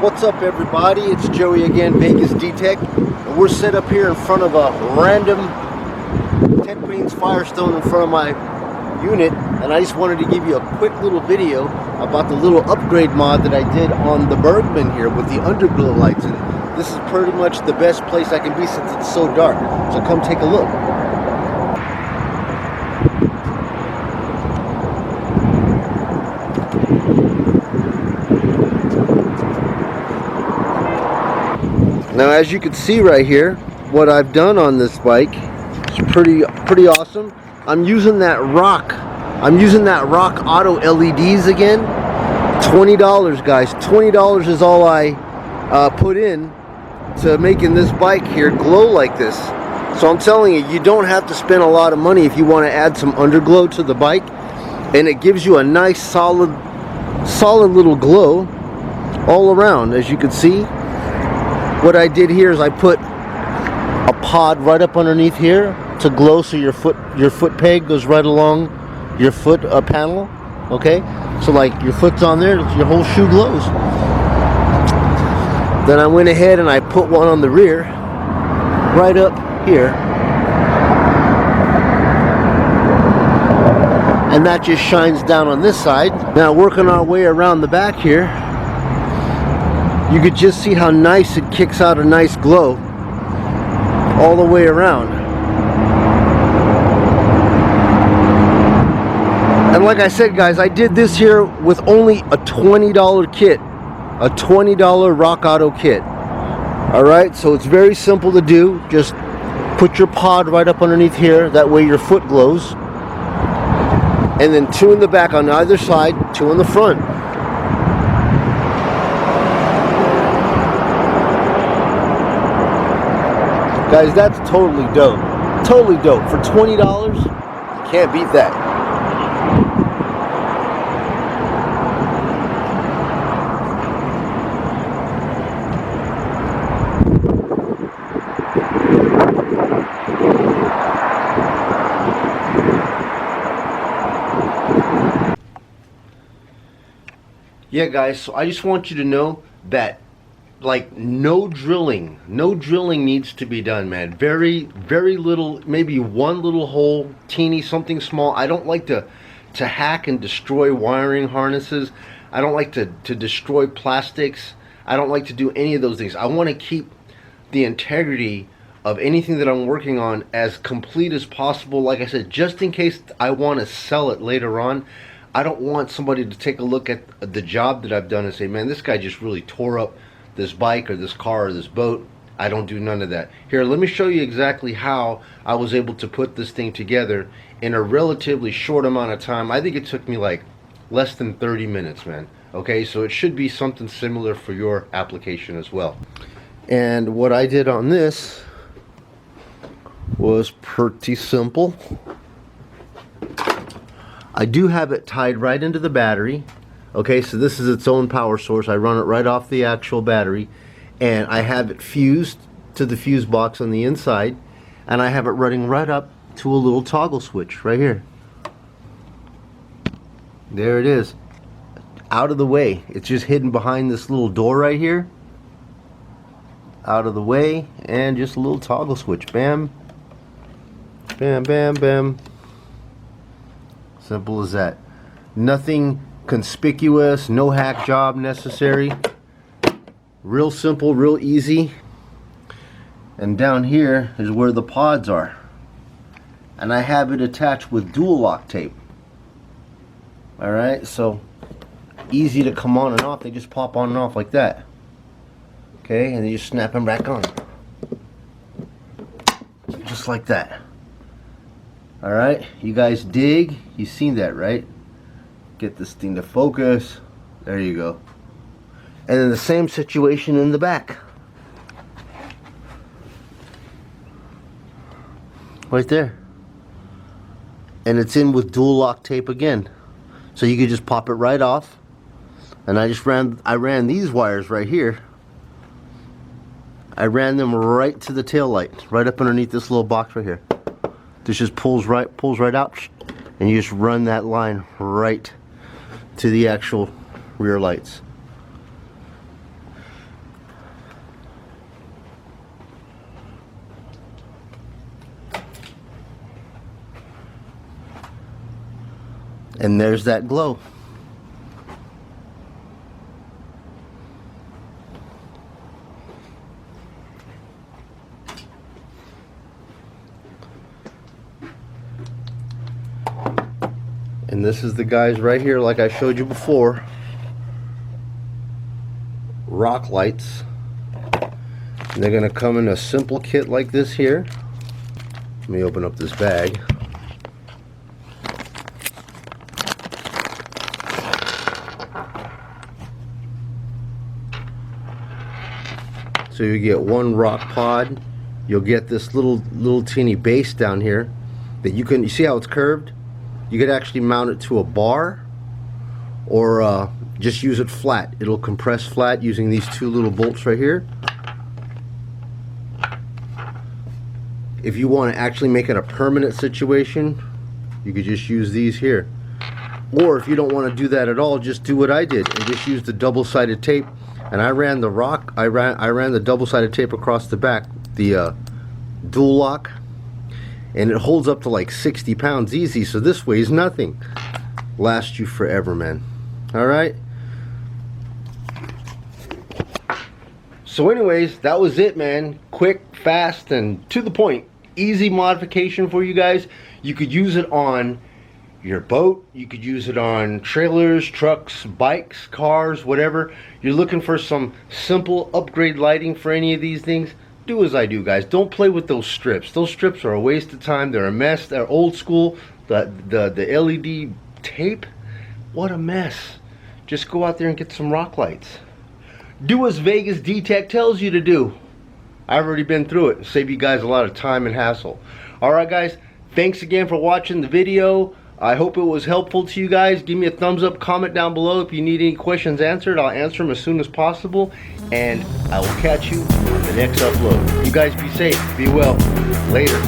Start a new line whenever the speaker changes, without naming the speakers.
What's up, everybody? It's Joey again, Vegas D-Tech, and we're set up here in front of a random 10 Queens Firestone in front of my unit, and I just wanted to give you a quick little video about the little upgrade mod that I did on the Burgman here with the underglow lights. And this is pretty much the best place I can be since it's so dark. So come take a look. Now, as you can see right here, what I've done on this bike is pretty awesome. I'm using that Rock Auto LEDs again. $20, guys. $20 is all I put in to making this bike here glow like this. So I'm telling you, you don't have to spend a lot of money if you want to add some underglow to the bike, and it gives you a nice solid little glow all around. As you can see, what I did here is I put a pod right up underneath here to glow, so your foot peg goes right along your foot panel. Okay, so like your foot's on there, your whole shoe glows. Then I went ahead and I put one on the rear right up here, and that just shines down on this side. Now, working our way around the back here, you could just see how nice it kicks out a nice glow all the way around. And like I said, guys, I did this here with only a $20 kit, a $20 Rock Auto kit. Alright, so it's very simple to do. Just put your pod right up underneath here, that way your foot glows. And then two in the back on either side, two in the front. Guys, that's totally dope. Totally dope. For $20, you can't beat that. Yeah, guys, so I just want you to know that, like, no drilling needs to be done, man. Very little, maybe one little hole, teeny, something small. I don't like to hack and destroy wiring harnesses. I don't like to destroy plastics. I don't like to do any of those things. I want to keep the integrity of anything that I'm working on as complete as possible. Like I said, just in case I want to sell it later on, I don't want somebody to take a look at the job that I've done and say, man, this guy just really tore up this bike or this car or this boat. I don't do none of that. Here, let me show you exactly how I was able to put this thing together in a relatively short amount of time. I think it took me like less than 30 minutes, man. Okay, so it should be something similar for your application as well. And what I did on this was pretty simple. I do have it tied right into the battery. Okay, so this is its own power source. I run it right off the actual battery, and I have it fused to the fuse box on the inside, and I have it running right up to a little toggle switch right here. There it is. Out of the way. It's just hidden behind this little door right here. Out of the way, and just a little toggle switch. Bam. Bam, bam, bam. Simple as that. Nothing conspicuous, no hack job necessary. Real simple, real easy. And down here is where the pods are, and I have it attached with dual lock tape. Alright, so easy to come on and off. They just pop on and off like that. Okay, and then you snap them back on, just like that. Alright, you guys dig? You seen that, right? Get this thing to focus. There you go. And then the same situation in the back. Right there. And it's in with dual lock tape again. So you could just pop it right off. And I ran these wires right here. I ran them right to the tail light, right up underneath this little box right here. This just pulls right out, and you just run that line right to the actual rear lights. And there's that glow. And this is the guys right here, like I showed you before. Rock lights. And they're gonna come in a simple kit like this here. Let me open up this bag. So you get one rock pod. You'll get this little teeny base down here that you see how it's curved? You could actually mount it to a bar, or just use it flat. It'll compress flat using these two little bolts right here. If you want to actually make it a permanent situation, you could just use these here. Or if you don't want to do that at all, just do what I did and just use the double-sided tape. And I ran the the double-sided tape across the back, the dual lock, and it holds up to like 60 pounds easy. So this weighs nothing. Lasts you forever, man. All right. So anyways, that was it, man. Quick, fast, and to the point. Easy modification for you guys. You could use it on your boat, you could use it on trailers, trucks, bikes, cars, whatever. You're looking for some simple upgrade lighting for any of these things, do as I do, guys. Don't play with those strips. Those strips are a waste of time. They're a mess. They're old school. The LED tape, what a mess. Just go out there and get some rock lights. Do as Vegas D-Tech tells you to do. I've already been through it. Save you guys a lot of time and hassle. Alright guys, thanks again for watching the video. I hope it was helpful to you guys. Give me a thumbs up, comment down below if you need any questions answered. I'll answer them as soon as possible. And I will catch you on the next upload. You guys be safe, be well. Later.